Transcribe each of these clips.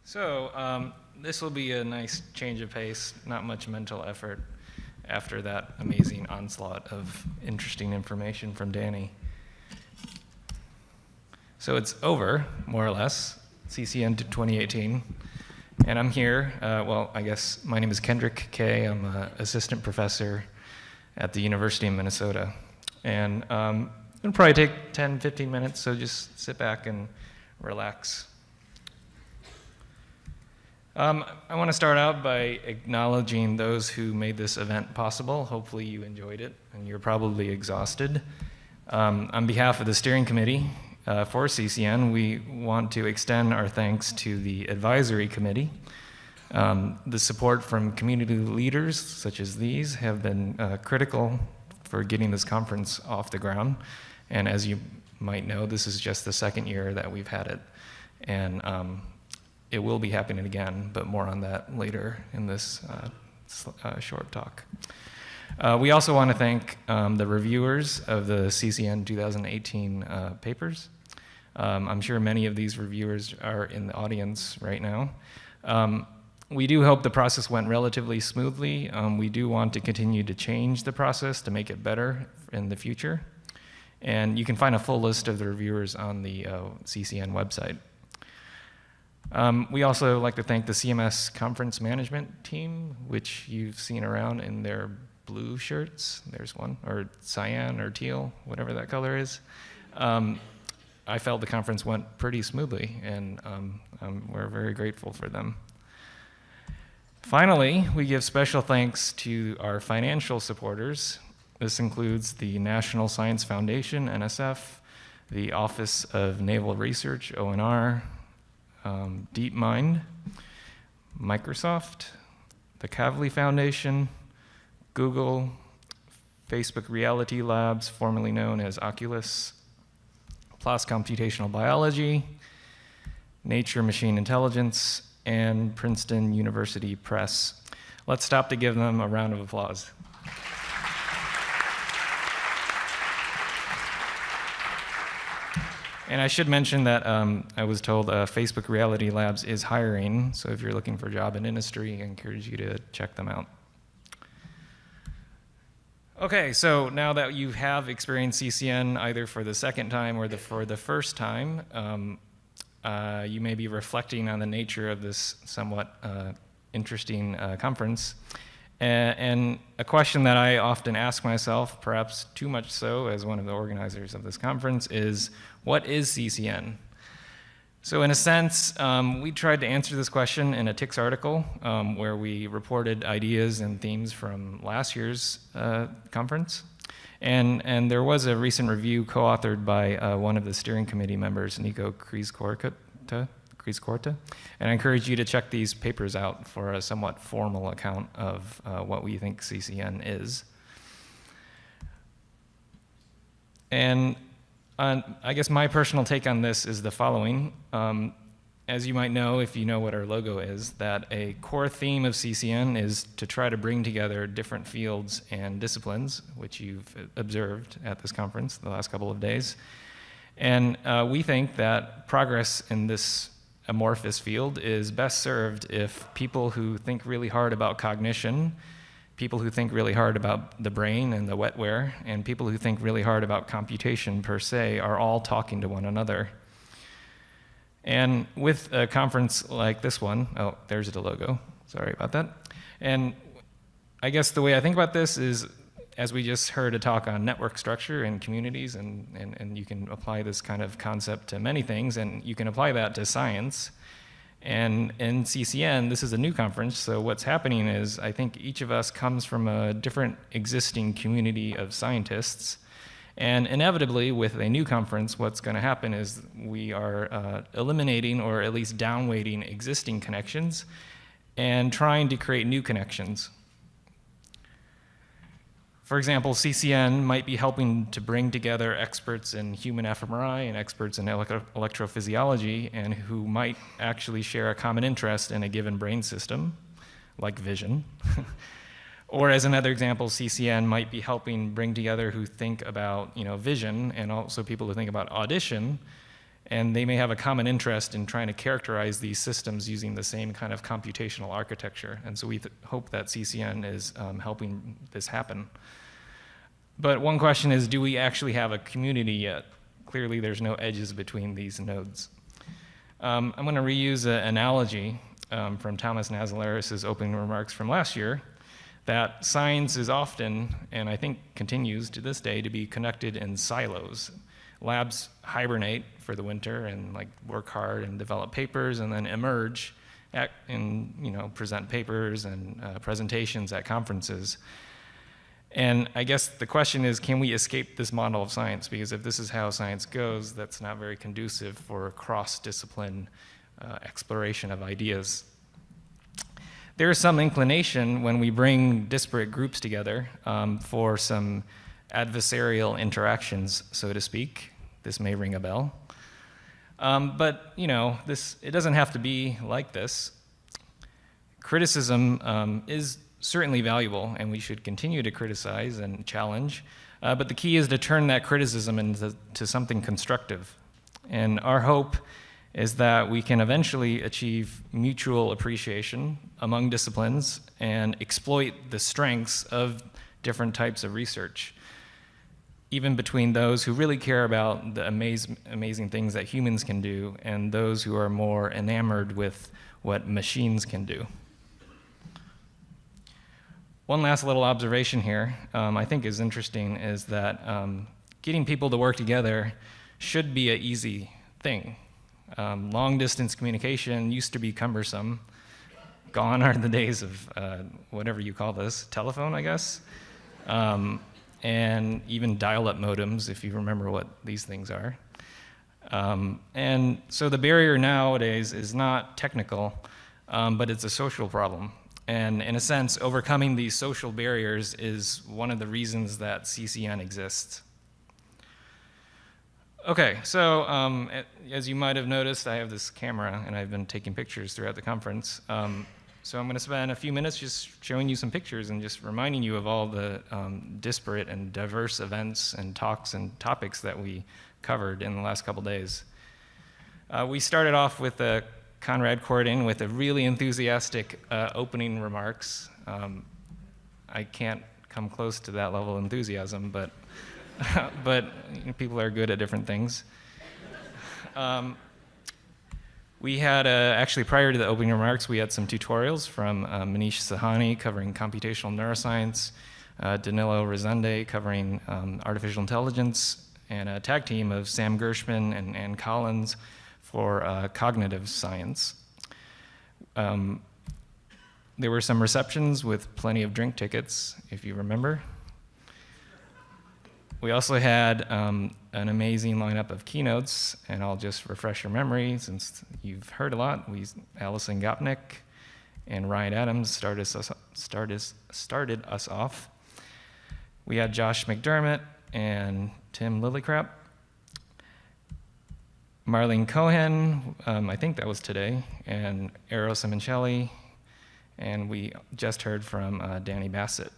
This will be a nice change of pace, not much mental effort after that amazing onslaught of interesting information from Danny. So it's over, more or less, CCN 2018. And I'm here, I guess my name is Kendrick K. I'm an assistant professor at the University of Minnesota. And it'll probably take 10, 15 minutes, so just sit back and relax. I want to start out by acknowledging those who made this event possible. Hopefully you enjoyed it, and you're probably exhausted. On behalf of the steering committee for CCN, we want to extend our thanks to the advisory committee. The support from community leaders, such as these, have been critical for getting this conference off the ground. And as you might know, this is just the second year that we've had it. And it will be happening again, but more on that later in this short talk. We also want to thank the reviewers of the CCN 2018 papers. I'm sure many of these reviewers are in the audience right now. We do hope the process went relatively smoothly. We do want to continue to change the process to make it better in the future. And you can find a full list of the reviewers on the CCN website. We also like to thank the CMS conference management team, which you've seen around in their blue shirts. There's one, or cyan or teal, whatever that color is. I felt the conference went pretty smoothly, and we're very grateful for them. Finally, we give special thanks to our financial supporters. This includes the National Science Foundation, NSF, the Office of Naval Research, ONR, DeepMind, Microsoft, the Kavli Foundation, Google, Facebook Reality Labs, formerly known as Oculus, PLOS Computational Biology, Nature Machine Intelligence, and Princeton University Press. Let's stop to give them a round of applause. And I should mention that I was told Facebook Reality Labs is hiring, so if you're looking for a job in industry, I encourage you to check them out. Okay, so now that you have experienced CCN either for the second time or for the first time, you may be reflecting on the nature of this somewhat interesting conference. And a question that I often ask myself, perhaps too much so as one of the organizers of this conference, is what is CCN? So in a sense, we tried to answer this question in a TICS article where we reported ideas and themes from last year's conference. And there was a recent review co-authored by one of the steering committee members, Nico Krieskorte. And I encourage you to check these papers out for a somewhat formal account of what we think CCN is. And I guess my personal take on this is the following. As you might know, if you know what our logo is, that a core theme of CCN is to try to bring together different fields and disciplines, which you've observed at this conference the last couple of days. And we think that progress in this amorphous field is best served if people who think really hard about cognition, people who think really hard about the brain and the wetware, and people who think really hard about computation per se are all talking to one another. And with a conference like this one, oh, there's the logo, sorry about that. And I guess the way I think about this is, as we just heard a talk on network structure and communities, and you can apply this kind of concept to many things, and you can apply that to science. And in CCN, this is a new conference, so what's happening is I think each of us comes from a different existing community of scientists. And inevitably, with a new conference, what's going to happen is we are eliminating or at least downweighting existing connections and trying to create new connections. For example, CCN might be helping to bring together experts in human fMRI and experts in electrophysiology, and who might actually share a common interest in a given brain system, like vision. Or as another example, CCN might be helping bring together who think about vision, and also people who think about audition, And they may have a common interest in trying to characterize these systems using the same kind of computational architecture. And so we hope that CCN is helping this happen. But one question is, do we actually have a community yet? Clearly, there's no edges between these nodes. I'm going to reuse an analogy from Thomas Nasalaris's opening remarks from last year, that science is often, and I think continues to this day, to be connected in silos. Labs hibernate for the winter and like work hard and develop papers, and then emerge and present papers and presentations at conferences. And I guess the question is, can we escape this model of science? Because if this is how science goes, that's not very conducive for cross-discipline exploration of ideas. There is some inclination when we bring disparate groups together for some adversarial interactions, so to speak. This may ring a bell. But it doesn't have to be like this. Criticism is certainly valuable, and we should continue to criticize and challenge. But the key is to turn that criticism into something constructive. And our hope is that we can eventually achieve mutual appreciation among disciplines and exploit the strengths of different types of research, even between those who really care about the amazing things that humans can do and those who are more enamored with what machines can do. One last little observation here I think is interesting is that getting people to work together should be an easy thing. Long-distance communication used to be cumbersome. Gone are the days of whatever you call this, telephone, I guess, and even dial-up modems, if you remember what these things are. And so the barrier nowadays is not technical, but it's a social problem. And in a sense, overcoming these social barriers is one of the reasons that CCN exists. Okay, so as you might have noticed, I have this camera, and I've been taking pictures throughout the conference. So I'm going to spend a few minutes just showing you some pictures and just reminding you of all the disparate and diverse events and talks and topics that we covered in the last couple days. We started off with Conrad Cording with a really enthusiastic opening remarks. I can't come close to that level of enthusiasm, but people are good at different things. We had, actually prior to the opening remarks, we had some tutorials from Manish Sahani covering computational neuroscience, Danilo Rezende covering artificial intelligence, and a tag team of Sam Gershman and Ann Collins for cognitive science. There were some receptions with plenty of drink tickets, if you remember. We also had an amazing lineup of keynotes, and I'll just refresh your memory since you've heard a lot. Alison Gopnik and Ryan Adams started us off. We had Josh McDermott and Tim Lillicrap. Marlene Cohen, I think that was today, and Eero Simoncelli, and we just heard from Danny Bassett.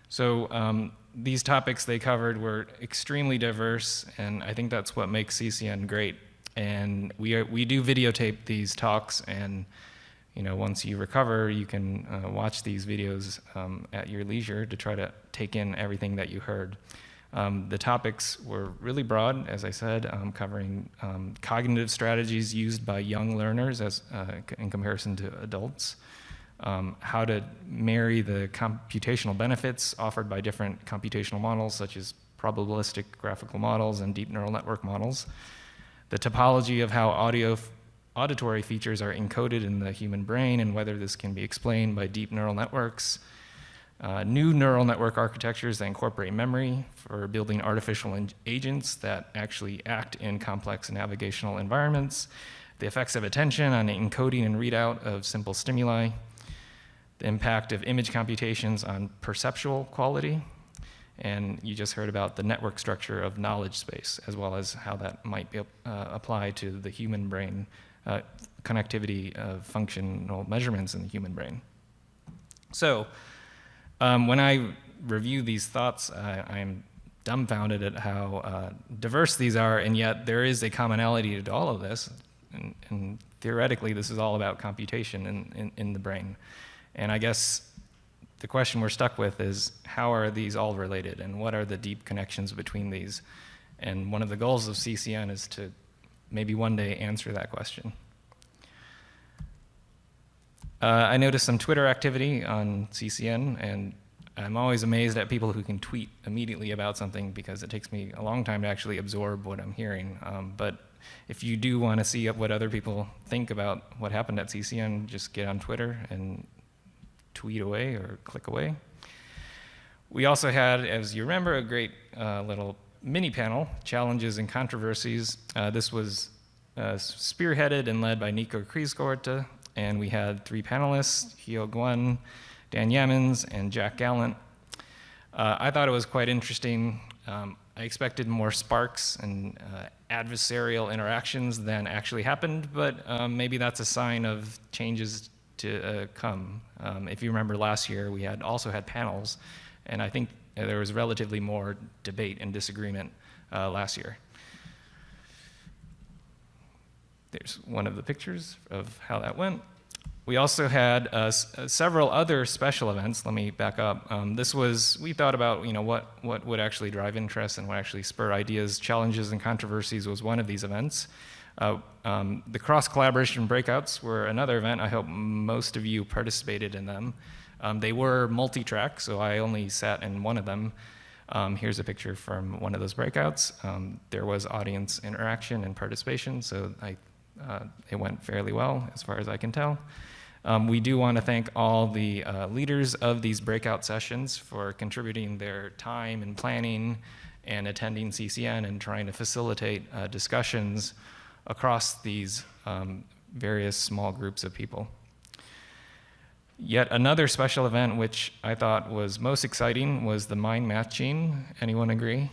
So these topics they covered were extremely diverse, and I think that's what makes CCN great. And we do videotape these talks, and once you recover, you can watch these videos at your leisure to try to take in everything that you heard. The topics were really broad, as I said, covering cognitive strategies used by young learners in comparison to adults, how to marry the computational benefits offered by different computational models, such as probabilistic graphical models and deep neural network models, the topology of how auditory features are encoded in the human brain and whether this can be explained by deep neural networks, new neural network architectures that incorporate memory for building artificial agents that actually act in complex navigational environments, the effects of attention on encoding and readout of simple stimuli, the impact of image computations on perceptual quality, and you just heard about the network structure of knowledge space, as well as how that might be applied to the human brain, connectivity of functional measurements in the human brain. So when I review these thoughts, I'm dumbfounded at how diverse these are, and yet there is a commonality to all of this. And theoretically, this is all about computation in the brain. And I guess the question we're stuck with is, how are these all related, and what are the deep connections between these? And one of the goals of CCN is to maybe one day answer that question. I noticed some Twitter activity on CCN, and I'm always amazed at people who can tweet immediately about something, because it takes me a long time to actually absorb what I'm hearing. But if you do want to see what other people think about what happened at CCN, just get on Twitter and tweet away or click away. We also had, as you remember, a great little mini panel, Challenges and Controversies. This was spearheaded and led by Nico Krieskorte, and we had 3 panelists, Hyo Gwon, Dan Yammons, and Jack Gallant. I thought it was quite interesting. I expected more sparks and adversarial interactions than actually happened, but maybe that's a sign of changes to come. If you remember last year, we also had panels, and I think there was relatively more debate and disagreement last year. There's one of the pictures of how that went. We also had several other special events. Let me back up. We thought about what would actually drive interest and what actually spur ideas. Challenges and Controversies was one of these events. The cross-collaboration breakouts were another event. I hope most of you participated in them. They were multi-track, so I only sat in one of them. Here's a picture from one of those breakouts. There was audience interaction and participation, so it went fairly well as far as I can tell. We do want to thank all the leaders of these breakout sessions for contributing their time and planning and attending CCN and trying to facilitate discussions across these various small groups of people. Yet another special event which I thought was most exciting was the mind matching. Anyone agree?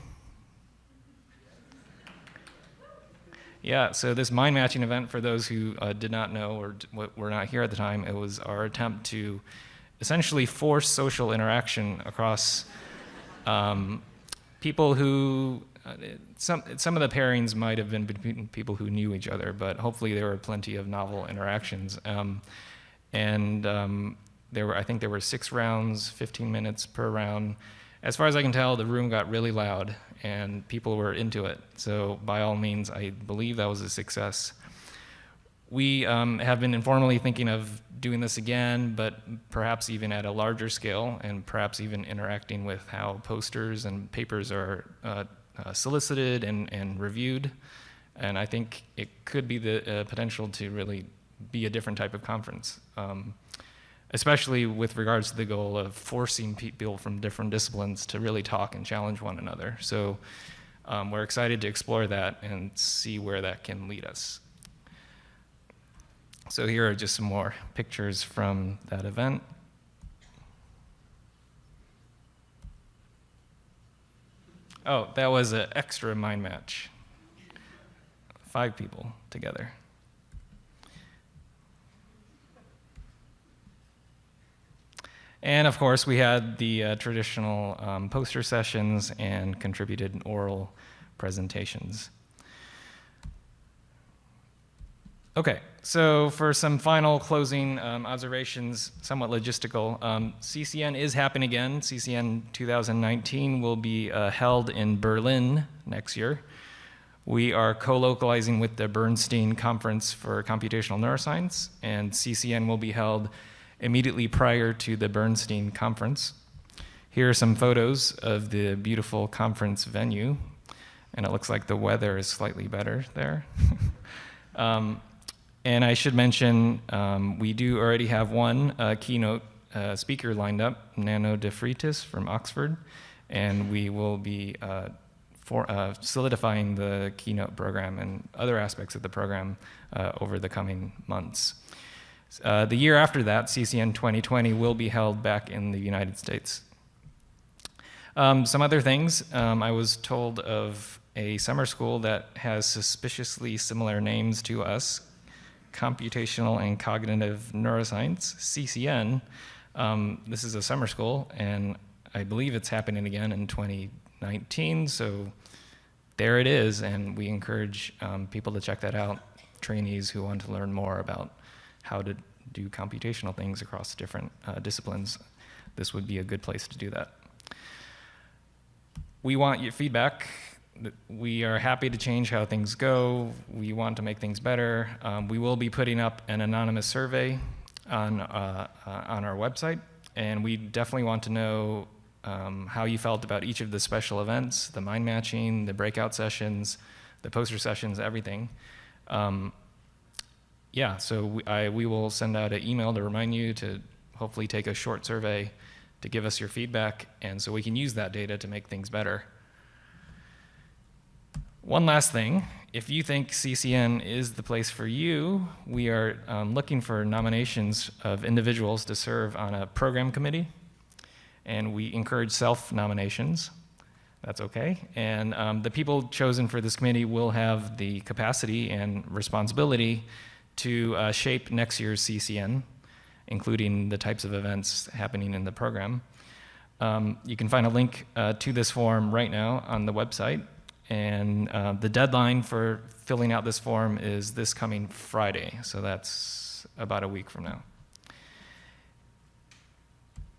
Yeah, so this mind matching event, for those who did not know or were not here at the time, it was our attempt to essentially force social interaction across people who, some of the pairings might have been between people who knew each other, but hopefully there were plenty of novel interactions. I think there were 6 rounds, 15 minutes per round. As far as I can tell, the room got really loud and people were into it. So by all means, I believe that was a success. We have been informally thinking of doing this again, but perhaps even at a larger scale, and perhaps even interacting with how posters and papers are solicited and reviewed. And I think it could be the potential to really be a different type of conference. Especially with regards to the goal of forcing people from different disciplines to really talk and challenge one another. So we're excited to explore that and see where that can lead us. So here are just some more pictures from that event. Oh, that was an extra mind match. 5 people together. And of course, we had the traditional poster sessions and contributed oral presentations. Okay, so for some final closing observations, somewhat logistical, CCN is happening again. CCN 2019 will be held in Berlin next year. We are co-localizing with the Bernstein Conference for Computational Neuroscience, and CCN will be held immediately prior to the Bernstein Conference. Here are some photos of the beautiful conference venue, and it looks like the weather is slightly better there. And I should mention, we do already have one keynote speaker lined up, Nano de Freitas from Oxford, and we will be solidifying the keynote program and other aspects of the program over the coming months. The year after that, CCN 2020, will be held back in the United States. Some other things, I was told of a summer school that has suspiciously similar names to us, Computational and Cognitive Neuroscience, CCN. This is a summer school, and I believe it's happening again in 2019. So there it is, and we encourage people to check that out, trainees who want to learn more about how to do computational things across different disciplines. This would be a good place to do that. We want your feedback. We are happy to change how things go. We want to make things better. We will be putting up an anonymous survey on our website, and we definitely want to know how you felt about each of the special events, the mind matching, the breakout sessions, the poster sessions, everything. Yeah, so we will send out an email to remind you to hopefully take a short survey to give us your feedback, and so we can use that data to make things better. One last thing, if you think CCN is the place for you, we are looking for nominations of individuals to serve on a program committee, and we encourage self-nominations. That's okay. And the people chosen for this committee will have the capacity and responsibility to shape next year's CCN, including the types of events happening in the program. You can find a link to this form right now on the website. And the deadline for filling out this form is this coming Friday, so that's about a week from now.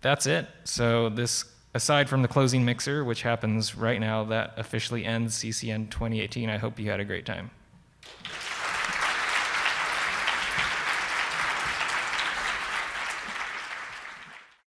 That's it. So this, aside from the closing mixer, which happens right now, that officially ends CCN 2018. I hope you had a great time.